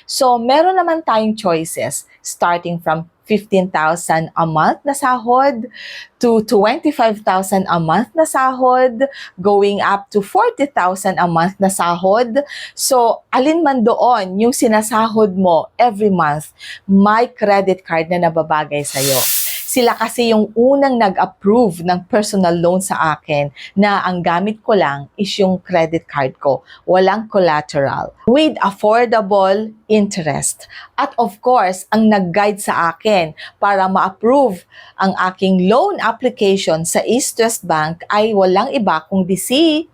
So, meron naman tayong choices starting from 15,000 a month na sahod to 25,000 a month na sahod, going up to 40,000 a month na sahod. So, alin man doon yung sinasahod mo every month, may credit card na nababagay sa'yo. Sila kasi yung unang nag-approve ng personal loan sa akin na ang gamit ko lang is yung credit card ko. Walang collateral. With affordable interest. At of course, ang nag-guide sa akin para ma-approve ang aking loan application sa East West Bank ay walang iba kundi si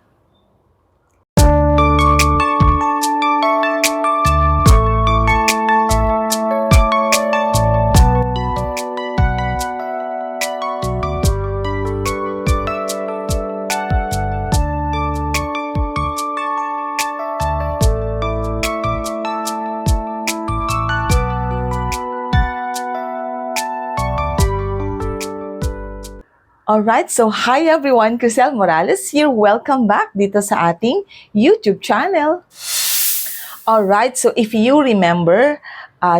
Alright, so hi everyone, Crisel Morales here. Welcome back dito sa ating YouTube channel. Alright, so if you remember,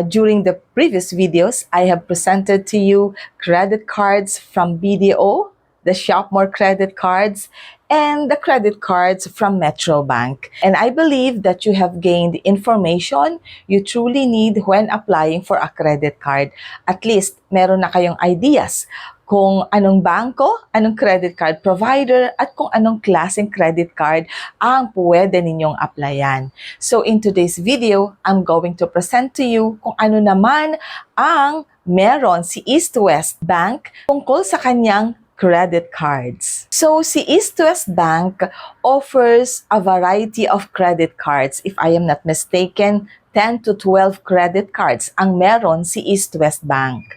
during the previous videos, I have presented to you credit cards from BDO, the Shop More credit cards, and the credit cards from Metro Bank. And I believe that you have gained information you truly need when applying for a credit card. At least, meron na kayong ideas kung anong bangko, anong credit card provider, at kung anong klaseng credit card ang pwede ninyong applyan. So in today's video, I'm going to present to you kung ano naman ang meron si East West Bank tungkol sa kanyang credit cards. So si East West Bank offers a variety of credit cards. If I am not mistaken, 10 to 12 credit cards ang meron si East West Bank.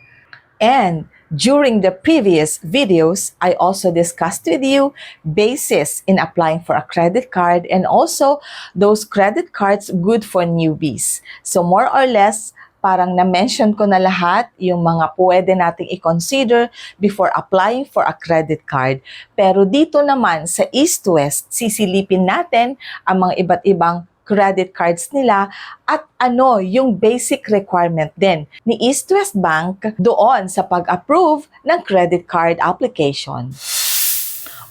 And during the previous videos, I also discussed with you basis in applying for a credit card and also those credit cards good for newbies. So more or less, parang na-mention ko na lahat yung mga pwede nating i-consider before applying for a credit card. Pero dito naman sa East West, sisilipin natin ang mga iba't ibang credit cards nila at ano yung basic requirement din ni East West Bank doon sa pag-approve ng credit card application.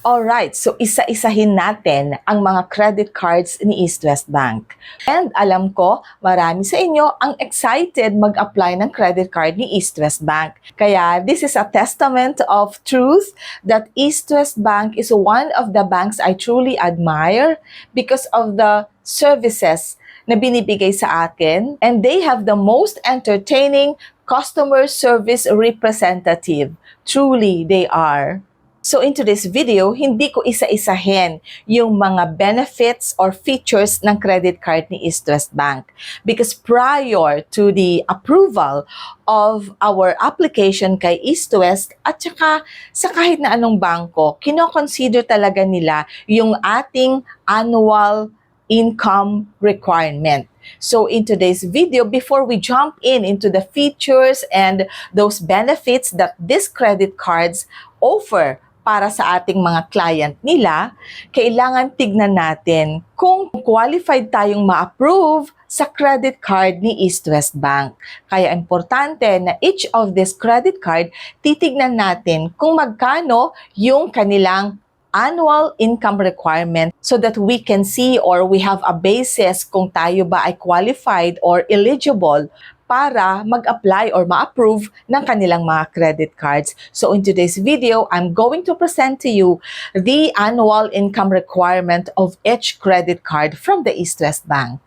Alright, so isa-isahin natin ang mga credit cards ni East West Bank. And alam ko, marami sa inyo ang excited mag-apply ng credit card ni East West Bank. Kaya this is a testament of truth that East West Bank is one of the banks I truly admire because of the services na binibigay sa akin. And they have the most entertaining customer service representative. Truly, they are. So in today's video, hindi ko isa-isahin yung mga benefits or features ng credit card ni East West Bank. Because prior to the approval of our application kay East West at saka sa kahit na anong bangko, kino-consider talaga nila yung ating annual income requirement. So in today's video, before we jump into the features and those benefits that these credit cards offer para sa ating mga client nila, kailangan tignan natin kung qualified tayong ma-approve sa credit card ni East West Bank. Kaya importante na each of this credit card, titignan natin kung magkano yung kanilang annual income requirement so that we can see or we have a basis kung tayo ba ay qualified or eligible para mag-apply or ma-approve ng kanilang mga credit cards. So in today's video, I'm going to present to you the annual income requirement of each credit card from the East West Bank.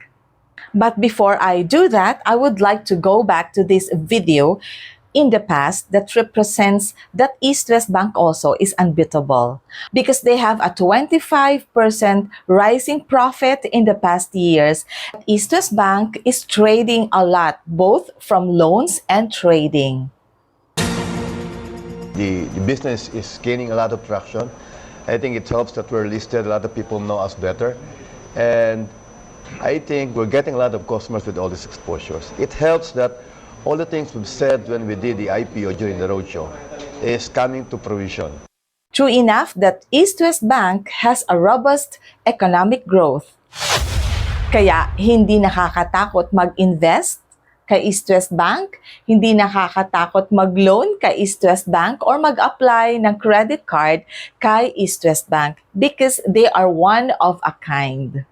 But before I do that, I would like to go back to this video in the past that represents that East West Bank also is unbeatable because they have a 25% rising profit in the past years. East West Bank is trading a lot, both from loans and trading. The business is gaining a lot of traction. I think it helps that we're listed, a lot of people know us better. And I think we're getting a lot of customers with all these exposures. It helps that all the things we've said when we did the IPO during the roadshow is coming to fruition. True enough that East West Bank has a robust economic growth. Kaya hindi nakakatakot mag-invest kay East West Bank, hindi nakakatakot mag-loan kay East West Bank or mag-apply ng credit card kay East West Bank because they are one of a kind.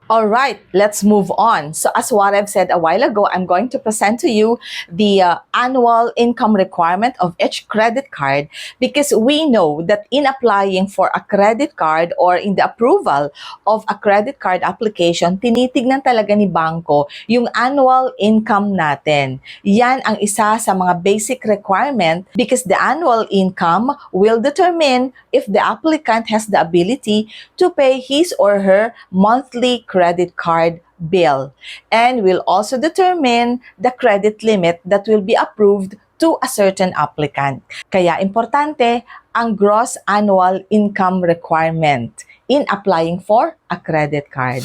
All right, let's move on. So as what I've said a while ago, I'm going to present to you the annual income requirement of each credit card because we know that in applying for a credit card or in the approval of a credit card application, tinitignan talaga ni bangko yung annual income natin. Yan ang isa sa mga basic requirement because the annual income will determine if the applicant has the ability to pay his or her monthly credit card bill and will also determine the credit limit that will be approved to a certain applicant. Kaya importante ang gross annual income requirement in applying for a credit card.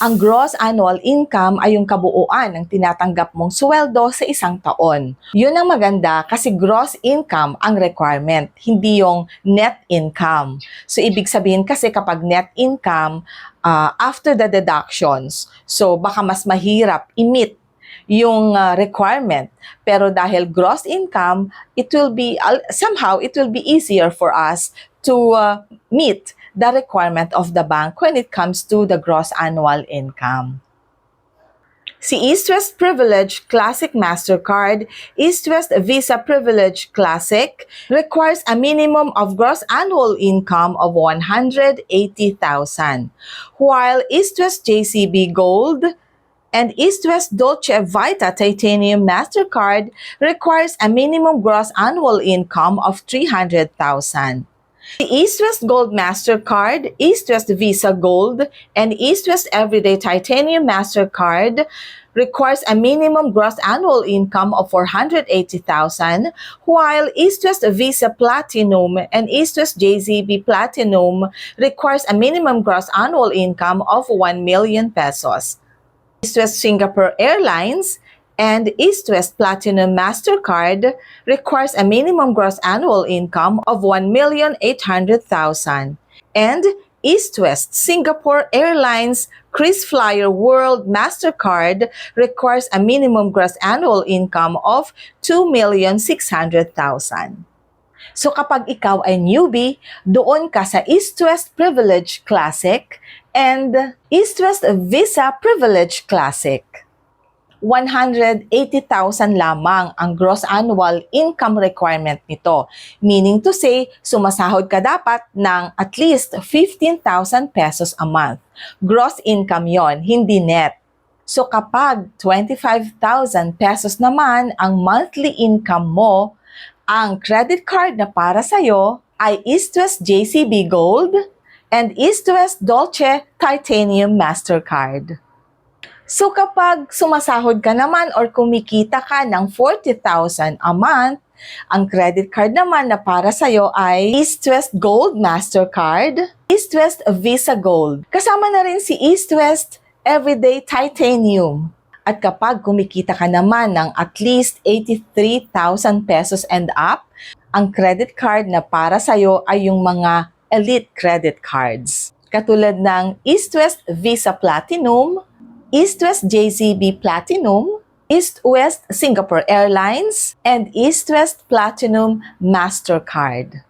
Ang gross annual income ay yung kabuuan ng tinatanggap mong sweldo sa isang taon. Yun ang maganda kasi gross income ang requirement, hindi yung net income. So, ibig sabihin kasi kapag net income, after the deductions, so baka mas mahirap i-meet yung requirement. Pero dahil gross income, it will be, somehow, it will be easier for us to meet the requirement of the bank when it comes to the gross annual income. Si East West Privilege Classic MasterCard, East West Visa Privilege Classic requires a minimum of gross annual income of 180,000, while East West JCB Gold and East West Dolce Vita Titanium MasterCard requires a minimum gross annual income of 300,000. The East West Gold MasterCard, East West Visa Gold, and East West Everyday Titanium MasterCard requires a minimum gross annual income of 480,000, while East West Visa Platinum and East West JZB Platinum requires a minimum gross annual income of 1 million pesos. East West Singapore Airlines and East West Platinum MasterCard requires a minimum gross annual income of 1,800,000. And East West Singapore Airlines KrisFlyer World MasterCard requires a minimum gross annual income of 2,600,000. So kapag ikaw ay newbie, doon ka sa East West Privilege Classic and East West Visa Privilege Classic. 180,000 lamang ang gross annual income requirement nito. Meaning to say, sumasahod ka dapat ng at least 15,000 pesos a month. Gross income yon, hindi net. So kapag 25,000 pesos naman ang monthly income mo, ang credit card na para sa'yo ay East West JCB Gold and East West Dolce Titanium MasterCard. So kapag sumasahod ka naman or kumikita ka ng 40,000 a month, ang credit card naman na para sa'yo ay East West Gold MasterCard, East West Visa Gold. Kasama na rin si East West Everyday Titanium. At kapag kumikita ka naman ng at least 83,000 pesos and up, ang credit card na para sa'yo ay yung mga elite credit cards. Katulad ng East West Visa Platinum, East West JCB Platinum, East West Singapore Airlines, and East West Platinum MasterCard.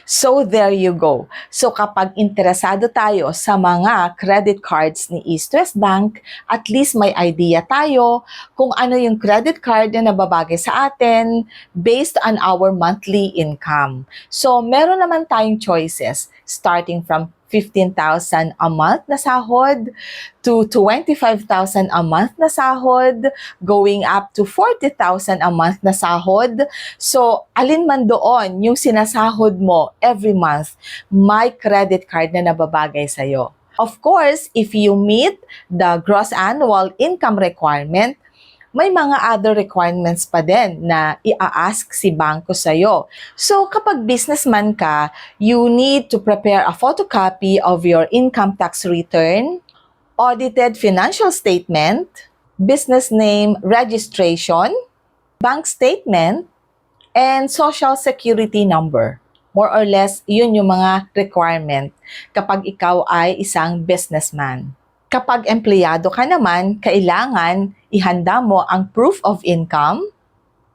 So there you go. So kapag interesado tayo sa mga credit cards ni East West Bank, at least may idea tayo kung ano yung credit card na nababagay sa atin based on our monthly income. So meron naman tayong choices starting from 15,000 a month na sahod to 25,000 a month na sahod, going up to 40,000 a month na sahod. So, alin man doon yung sinasahod mo every month, may credit card na nababagay sa'yo. Of course, if you meet the gross annual income requirement, may mga other requirements pa din na i-ask si bangko sa'yo. So, kapag businessman ka, you need to prepare a photocopy of your income tax return, audited financial statement, business name registration, bank statement, and social security number. More or less, yun yung mga requirement kapag ikaw ay isang businessman. Kapag empleyado ka naman, kailangan ihanda mo ang proof of income,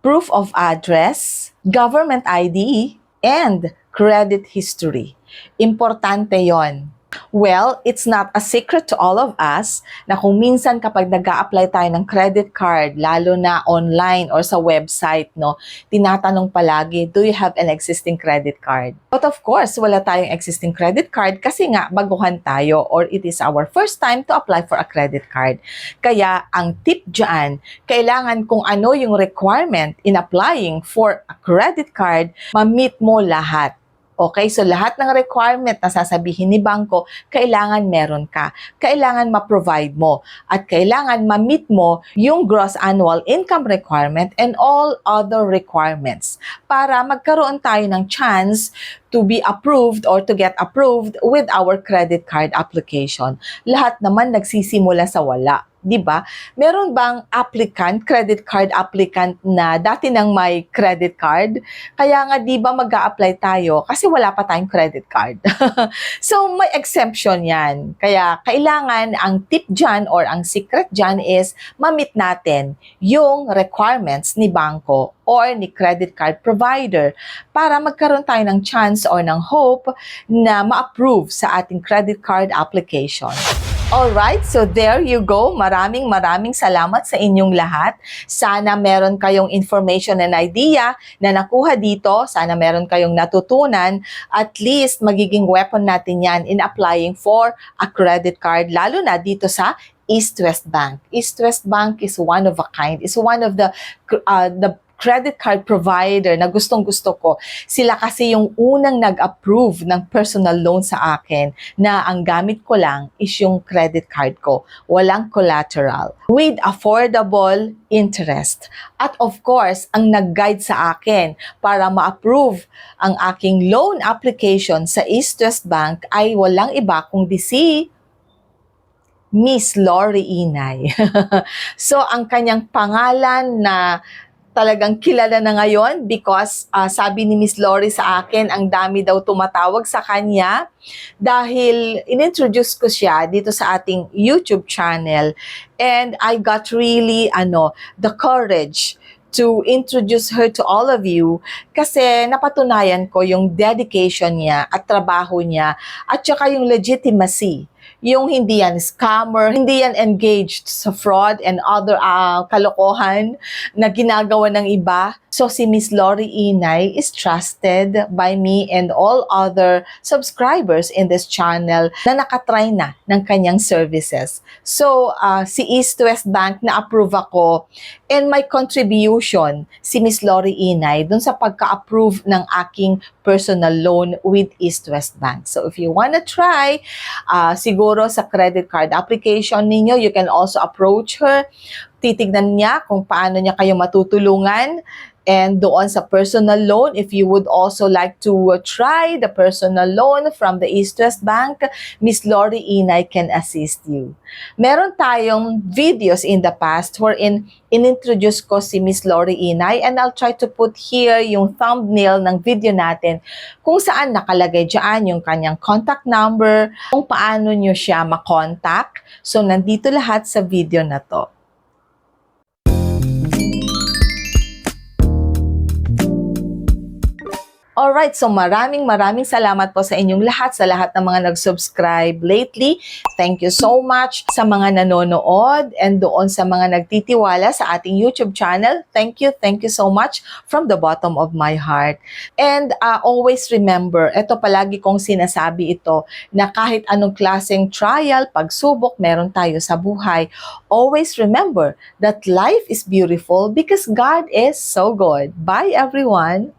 proof of address, government ID, and credit history. Importante yon. Well, it's not a secret to all of us na kung minsan kapag nag-a-apply tayo ng credit card, lalo na online or sa website, no, tinatanong palagi, do you have an existing credit card? But of course, wala tayong existing credit card kasi nga baguhan tayo or it is our first time to apply for a credit card. Kaya ang tip dyan, kailangan kung ano yung requirement in applying for a credit card, ma-meet mo lahat. Okay, so lahat ng requirement na sasabihin ni bangko, kailangan meron ka. Kailangan ma-provide mo. At kailangan ma-meet mo yung gross annual income requirement and all other requirements para magkaroon tayo ng chance to be approved or to get approved with our credit card application. Lahat naman nagsisimula sa wala. 'Di ba? Meron bang applicant, credit card applicant na dati nang may credit card? Kaya nga 'di ba mag-a-apply tayo kasi wala pa tayong credit card. So may exemption 'yan. Kaya kailangan ang tip diyan or ang secret diyan is ma-meet natin yung requirements ni bangko or ni credit card provider para magkaroon tayo ng chance or ng hope na ma-approve sa ating credit card application. Alright, so there you go. Maraming salamat sa inyong lahat. Sana meron kayong information and idea na nakuha dito. Sana meron kayong natutunan. At least magiging weapon natin yan in applying for a credit card, lalo na dito sa East West Bank. East West Bank is one of a kind. It's one of the credit card provider na gustong-gusto ko. Sila kasi yung unang nag-approve ng personal loan sa akin na ang gamit ko lang is yung credit card ko. Walang collateral. With affordable interest. At of course, ang nag-guide sa akin para ma-approve ang aking loan application sa East West Bank ay walang iba kundi si Miss Lori Inay. So, ang kanyang pangalan na talagang kilala na ngayon because sabi ni Miss Lori sa akin, ang dami daw tumatawag sa kanya dahil inintroduce ko siya dito sa ating YouTube channel and I got really the courage to introduce her to all of you kasi napatunayan ko yung dedication niya at trabaho niya at saka yung legitimacy. Yung hindi yan scammer, hindi yan engaged sa fraud and other kalokohan na ginagawa ng iba. So si Miss Lori Inay is trusted by me and all other subscribers in this channel na nakatry na ng kanyang services. So si East West Bank na-approve ako and my contribution si Miss Lori Inay dun sa pagka-approve ng aking personal loan with East West Bank. So if you wanna try, siguro sa credit card application ninyo, you can also approach her. Titignan niya kung paano niya kayo matutulungan. And doon sa personal loan, if you would also like to try the personal loan from the East West Bank, Miss Lori Inay can assist you. Meron tayong videos in the past wherein inintroduce ko si Miss Lori Inay and I'll try to put here yung thumbnail ng video natin kung saan nakalagay dyan yung kanyang contact number, kung paano nyo siya makontak. So, nandito lahat sa video na to. Alright, so maraming salamat po sa inyong lahat, sa lahat ng mga nag-subscribe lately. Thank you so much sa mga nanonood and doon sa mga nagtitiwala sa ating YouTube channel. Thank you so much from the bottom of my heart. And always remember, ito palagi kong sinasabi ito, na kahit anong klaseng trial, pagsubok meron tayo sa buhay, always remember that life is beautiful because God is so good. Bye everyone!